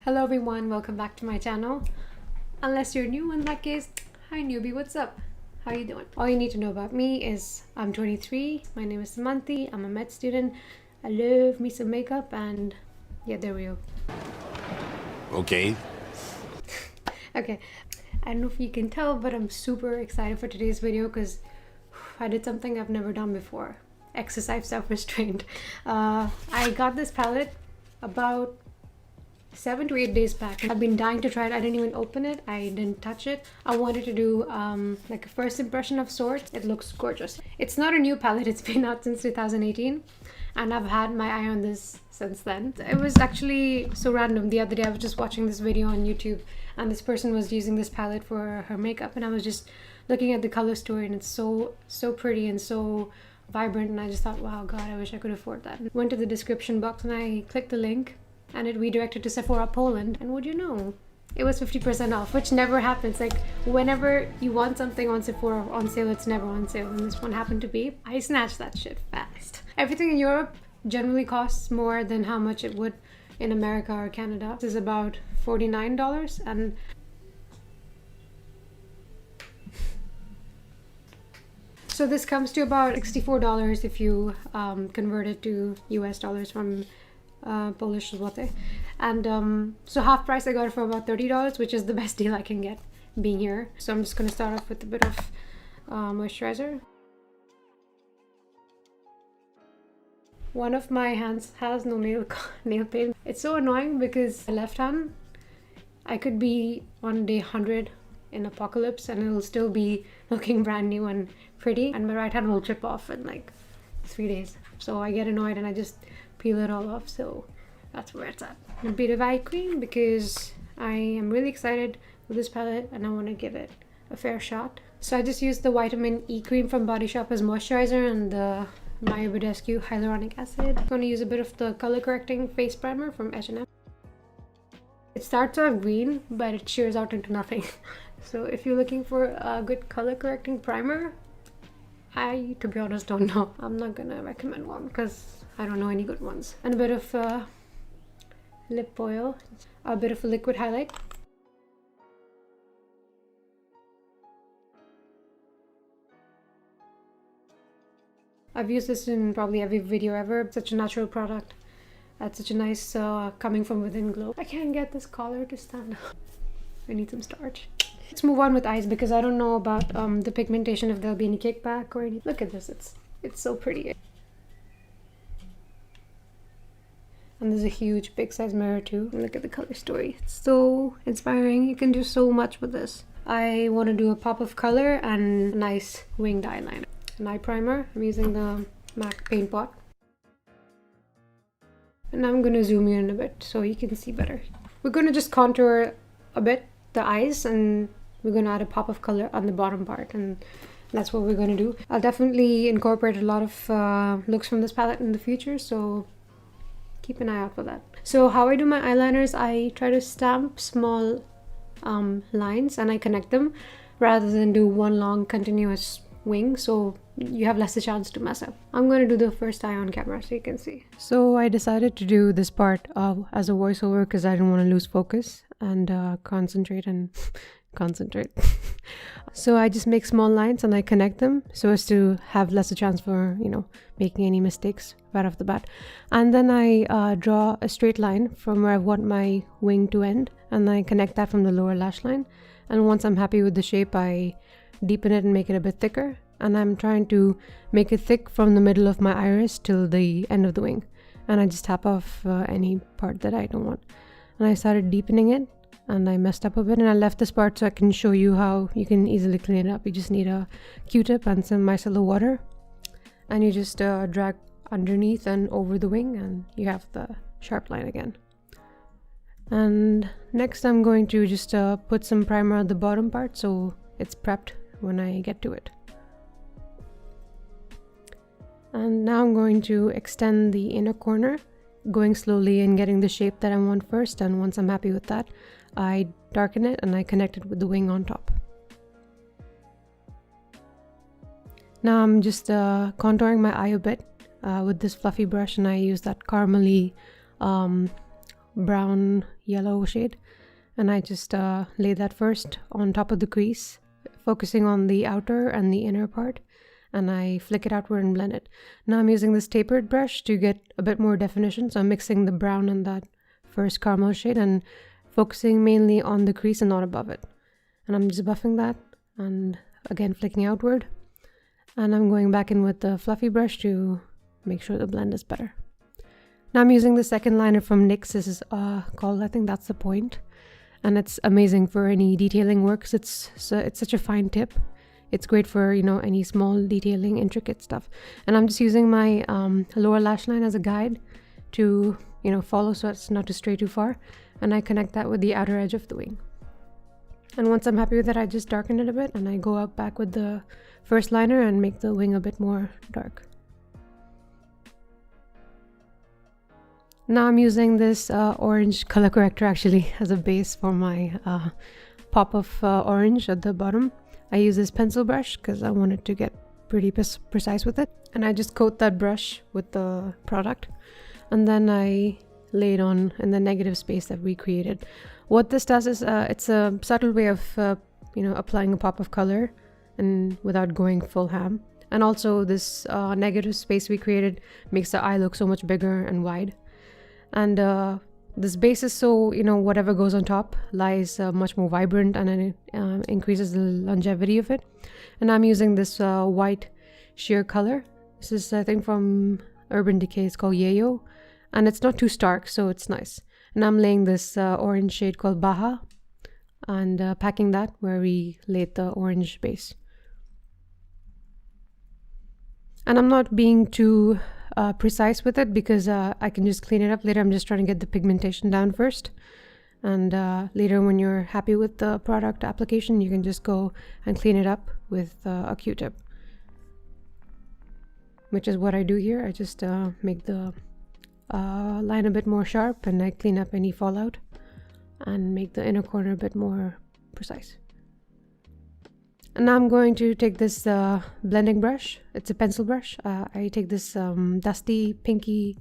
Hello everyone, welcome back to my channel. Unless you're new, in that case, hi newbie, what's up? How you doing? All you need to know about me is I'm 23, my name is Samanthi, I'm a med student, I love me some makeup, and yeah, there we go. Okay. Okay, I don't know if you can tell, but I'm super excited for today's video because I did something I've never done before. Exercise self-restraint. I got this palette about 7 to 8 days back. I've been dying to try it. I didn't even open it. I didn't touch it. I wanted to do like a first impression of sorts. It looks gorgeous. It's not a new palette. It's been out since 2018 and I've had my eye on this since then. It was actually so random. The other day I was just watching this video on YouTube and this person was using this palette for her makeup and I was just looking at the color story and it's so pretty and so vibrant, and I just thought, wow, god, I wish I could afford that. Went to the description box and I clicked the link and it redirected to Sephora Poland, and would you know, it was 50% off, which never happens. Like, whenever you want something on Sephora on sale, it's never on sale, and this one happened to be. I snatched that shit fast. Everything in Europe generally costs more than how much it would in America or Canada. This is about $49, and so this comes to about $64 if you convert it to US dollars from Polish zloty. And so half price I got it for about $30, which is the best deal I can get being here. So I'm just going to start off with a bit of moisturizer. One of my hands has no nail paint. It's so annoying because my left hand, I could be on day 100 in Apocalypse and it'll still be looking brand new and pretty, and my right hand will chip off in like 3 days. So I get annoyed and I just peel it all off. So that's where it's at. A bit of eye cream because I am really excited with this palette and I want to give it a fair shot. So I just used the vitamin E cream from Bodyshop as moisturizer and the badescu hyaluronic acid. I'm going to use a bit of the color correcting face primer from H&M. It starts off green but it shears out into nothing. So if you're looking for a good color correcting primer, I, to be honest, don't know. I'm not gonna recommend one because I don't know any good ones. And a bit of lip oil, a bit of a liquid highlight. I've used this in probably every video ever. Such a natural product. That's such a nice coming from within glow. I can't get this collar to stand up. I need some starch. Let's move on with eyes because I don't know about the pigmentation, if there'll be any kickback or anything. Look at this, it's so pretty. And there's a huge big size mirror too. Look at the color story. It's so inspiring. You can do so much with this. I want to do a pop of color and a nice winged eyeliner. An eye primer. I'm using the MAC Paint Pot. And I'm going to zoom in a bit so you can see better. We're going to just contour a bit the eyes and we're going to add a pop of color on the bottom part, and that's what we're going to do. I'll definitely incorporate a lot of looks from this palette in the future, so keep an eye out for that. So how I do my eyeliners, I try to stamp small lines and I connect them rather than do one long continuous wing, so you have less a chance to mess up. I'm going to do the first eye on camera so you can see. So I decided to do this part as a voiceover because I didn't want to lose focus and concentrate. So I just make small lines and I connect them so as to have less a chance for, you know, making any mistakes right off the bat. And then I draw a straight line from where I want my wing to end, and I connect that from the lower lash line. And once I'm happy with the shape, I deepen it and make it a bit thicker. And I'm trying to make it thick from the middle of my iris till the end of the wing. And I just tap off any part that I don't want. And I started deepening it and I messed up a bit, and I left this part so I can show you how you can easily clean it up. You just need a Q-tip and some micellar water, and you just drag underneath and over the wing and you have the sharp line again. And next I'm going to just put some primer on the bottom part so it's prepped when I get to it. And now I'm going to extend the inner corner, going slowly and getting the shape that I want first, and once I'm happy with that, I darken it and I connect it with the wing on top. Now I'm just contouring my eye a bit with this fluffy brush, and I use that caramely brown yellow shade. And I just lay that first on top of the crease, focusing on the outer and the inner part. And I flick it outward and blend it. Now I'm using this tapered brush to get a bit more definition. So I'm mixing the brown and that first caramel shade and focusing mainly on the crease and not above it. And I'm just buffing that and again flicking outward. And I'm going back in with the fluffy brush to make sure the blend is better. Now I'm using the second liner from NYX. This is called, I think that's the point. And it's amazing for any detailing works. It's such a fine tip. It's great for, you know, any small detailing, intricate stuff. And I'm just using my lower lash line as a guide to, you know, follow so it's not to stray too far. And I connect that with the outer edge of the wing. And once I'm happy with that, I just darken it a bit and I go up back with the first liner and make the wing a bit more dark. Now I'm using this orange color corrector actually as a base for my pop of orange at the bottom. I use this pencil brush because I wanted to get pretty precise with it. And I just coat that brush with the product. And then I lay it on in the negative space that we created. What this does is it's a subtle way of, you know, applying a pop of color and without going full ham. And also this negative space we created makes the eye look so much bigger and wide. And this base is so, you know, whatever goes on top lies much more vibrant, and it increases the longevity of it. And I'm using this white sheer color. This is, I think, from Urban Decay. It's called Yeyo, and it's not too stark, so it's nice. And I'm laying this orange shade called Baha and packing that where we laid the orange base. And I'm not being too precise with it because I can just clean it up later. I'm just trying to get the pigmentation down first, and later when you're happy with the product application, you can just go and clean it up with a Q-tip, which is what I do here. I just make the line a bit more sharp, and I clean up any fallout and make the inner corner a bit more precise. And now I'm going to take this blending brush. It's a pencil brush. I take this dusty pinky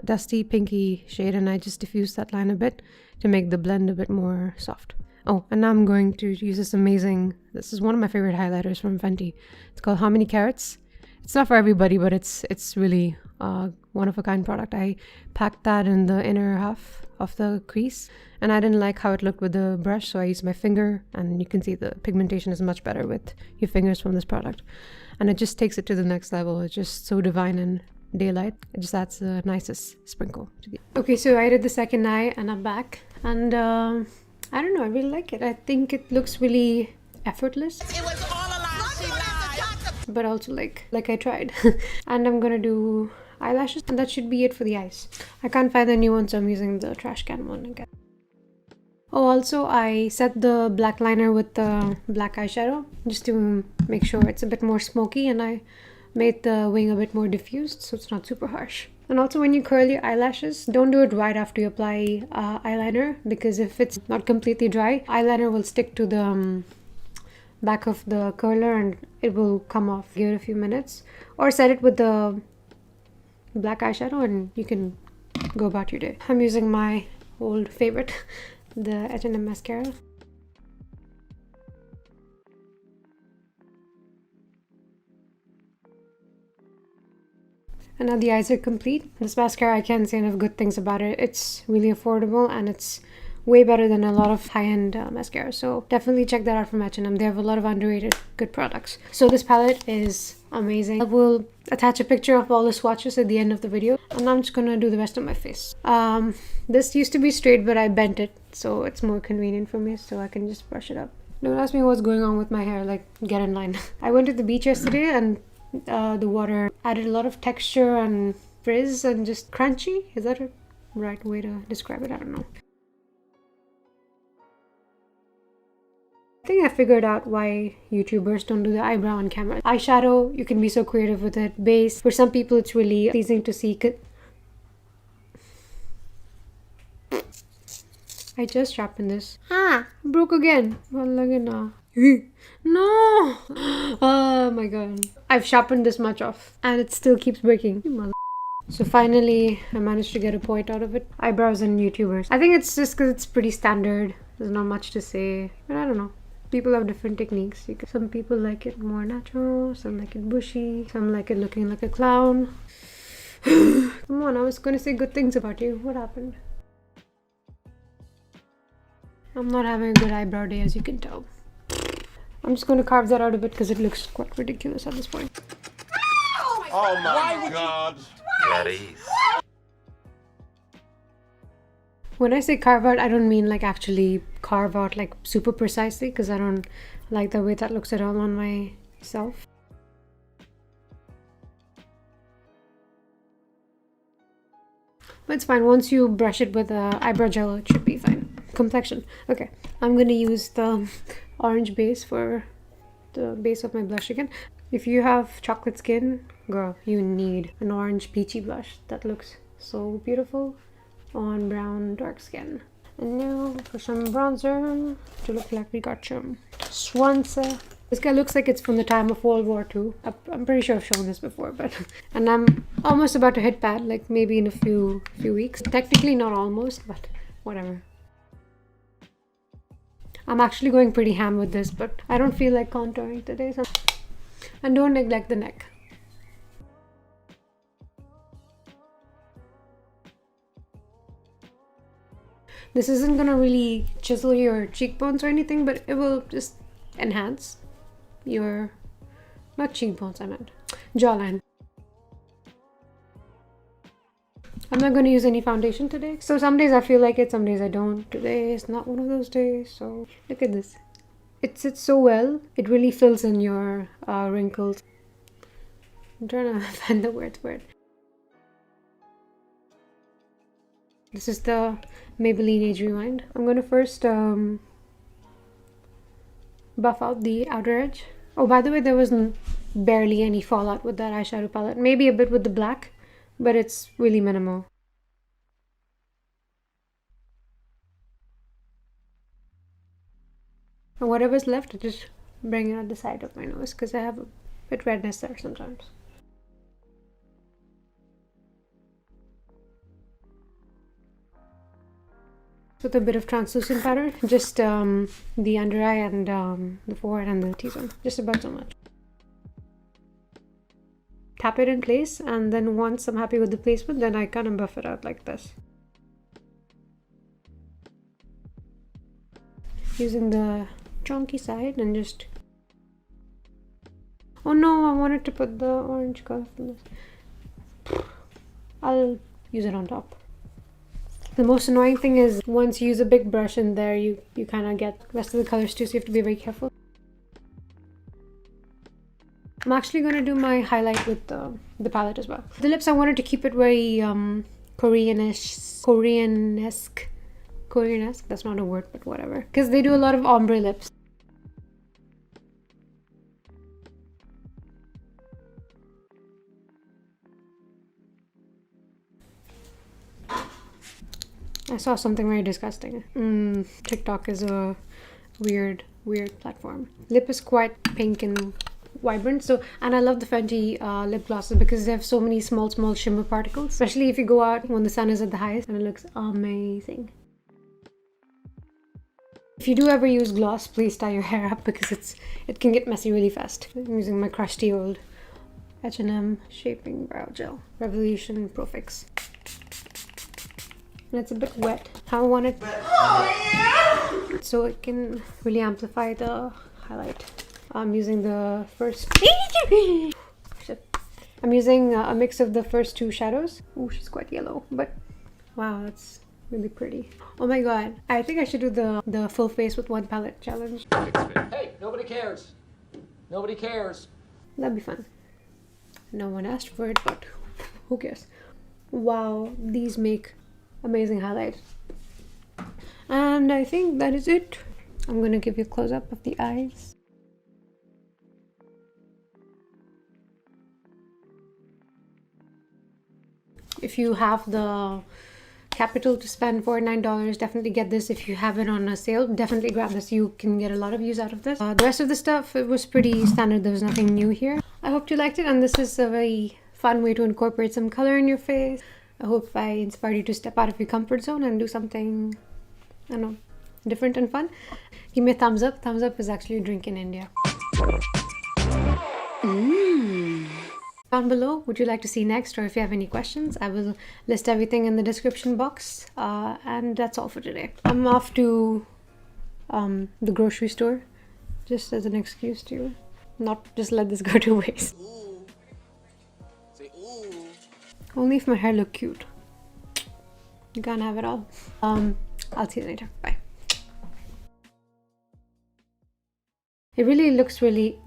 dusty pinky shade, and I just diffuse that line a bit to make the blend a bit more soft. Oh, and now I'm going to use this is one of my favorite highlighters from Fenty. It's called How Many Carats. It's not for everybody, but it's really one of a kind product. I packed that in the inner half of the crease, and I didn't like how it looked with the brush, so I used my finger, and you can see the pigmentation is much better with your fingers from this product, and it just takes it to the next level. It's just so divine in daylight. It just adds the nicest sprinkle to the... Okay, so I did the second eye and I'm back, and I don't know, I really like it. I think it looks really effortless. It was all a lie, she lied. But also like I tried. And I'm gonna do eyelashes, and that should be it for the eyes. I can't find the new one, so I'm using the trash can one again. Oh, also I set the black liner with the black eyeshadow just to make sure it's a bit more smoky, and I made the wing a bit more diffused so it's not super harsh. And also when you curl your eyelashes, don't do it right after you apply eyeliner, because if it's not completely dry, eyeliner will stick to the back of the curler and it will come off. Give it a few minutes, or set it with the black eyeshadow and you can go about your day. I'm using my old favorite, the H&M mascara. And now the eyes are complete. This mascara, I can't say enough good things about it. It's really affordable and it's way better than a lot of high-end mascara. So definitely check that out from H&M. They have a lot of underrated good products. So this palette is amazing. I will attach a picture of all the swatches at the end of the video. And I'm just gonna do the rest of my face. This used to be straight, but I bent it, so it's more convenient for me, so I can just brush it up. Don't ask me what's going on with my hair, like, get in line. I went to the beach yesterday and the water added a lot of texture and frizz and just crunchy. Is that a right way to describe it? I don't know. I think I figured out why YouTubers don't do the eyebrow on camera. Eyeshadow, you can be so creative with it. Base, for some people it's really pleasing to see. I just sharpened this. Broke again. Well, look at now. No! Oh my god. I've sharpened this much off and it still keeps breaking. So finally, I managed to get a point out of it. Eyebrows and YouTubers. I think it's just because it's pretty standard. There's not much to say. But I don't know. People have different techniques. Some people like it more natural. Some like it bushy. Some like it looking like a clown. Come on, I was going to say good things about you. What happened? I'm not having a good eyebrow day, as you can tell. I'm just going to carve that out a bit because it looks quite ridiculous at this point. Oh my God. Clarice. When I say carve out, I don't mean like actually carve out like super precisely, because I don't like the way that looks at all on myself. But it's fine. Once you brush it with eyebrow gel, it should be fine. Complexion. Okay, I'm gonna use the orange base for the base of my blush again. If you have chocolate skin, girl, you need an orange peachy blush that looks so beautiful on brown dark skin. And now for some bronzer to look like we got some Swansa. This guy looks like it's from the time of World War II. I'm pretty sure I've shown this before, but and I'm almost about to hit pad, like maybe in a few weeks. Technically not almost, but whatever. I'm actually going pretty ham with this, but I don't feel like contouring today. So and don't neglect the neck. This isn't gonna really chisel your cheekbones or anything, but it will just enhance your, not cheekbones, I meant jawline. I'm not going to use any foundation today. So some days I feel like it, some days I don't. Today is not one of those days. So look at this. It sits so well. It really fills in your wrinkles. I'm trying to find the word for it. This is the Maybelline Age Rewind. I'm going to first buff out the outer edge. Oh, by the way, there was barely any fallout with that eyeshadow palette. Maybe a bit with the black, but it's really minimal. And whatever's left, I just bring it at the side of my nose because I have a bit redness there sometimes. With a bit of translucent powder, just the under eye and the forehead and the T-zone, just about so much. Tap it in place, and then once I'm happy with the placement, then I kind of buff it out like this. Using the chunky side and just... Oh no, I wanted to put the orange color from this. I'll use it on top. The most annoying thing is once you use a big brush in there, you kind of get the rest of the colors too, so you have to be very careful. I'm actually going to do my highlight with the palette as well. The lips, I wanted to keep it very Korean-esque. Korean-esque? That's not a word, but whatever. Because they do a lot of ombre lips. I saw something very disgusting. TikTok is a weird platform. Lip is quite pink and vibrant, so, and I love the Fenty lip glosses because they have so many small shimmer particles, especially if you go out when the sun is at the highest, and it looks amazing. If you do ever use gloss, please tie your hair up because it can get messy really fast. I'm using my crusty old H&M Shaping Brow Gel, Revolution Pro Fix. And it's a bit wet. How I want it so it can really amplify the highlight. I'm using the first... I'm using a mix of the first two shadows. Oh, she's quite yellow, but wow, that's really pretty. Oh my god, I think I should do the full face with one palette challenge. Hey, nobody cares. Nobody cares. That'd be fun. No one asked for it, but who cares? Wow, these make amazing highlight. And I think that is it. I'm gonna give you a close-up of the eyes. If you have the capital to spend for $9, definitely get this. If you have it on a sale, definitely grab this. You can get a lot of use out of this. The rest of the stuff, it was pretty standard. There was nothing new here. I hope you liked it, and this is a very fun way to incorporate some color in your face. I hope I inspired you to step out of your comfort zone and do something, I don't know, different and fun. Give me a thumbs up. Thumbs up is actually a drink in India. Down below, would you like to see next, or if you have any questions, I will list everything in the description box. And that's all for today. I'm off to the grocery store, just as an excuse to not just let this go to waste. Ooh. Say ooh. Only if my hair look cute. You can't have it all. I'll see you later. Bye. It really looks really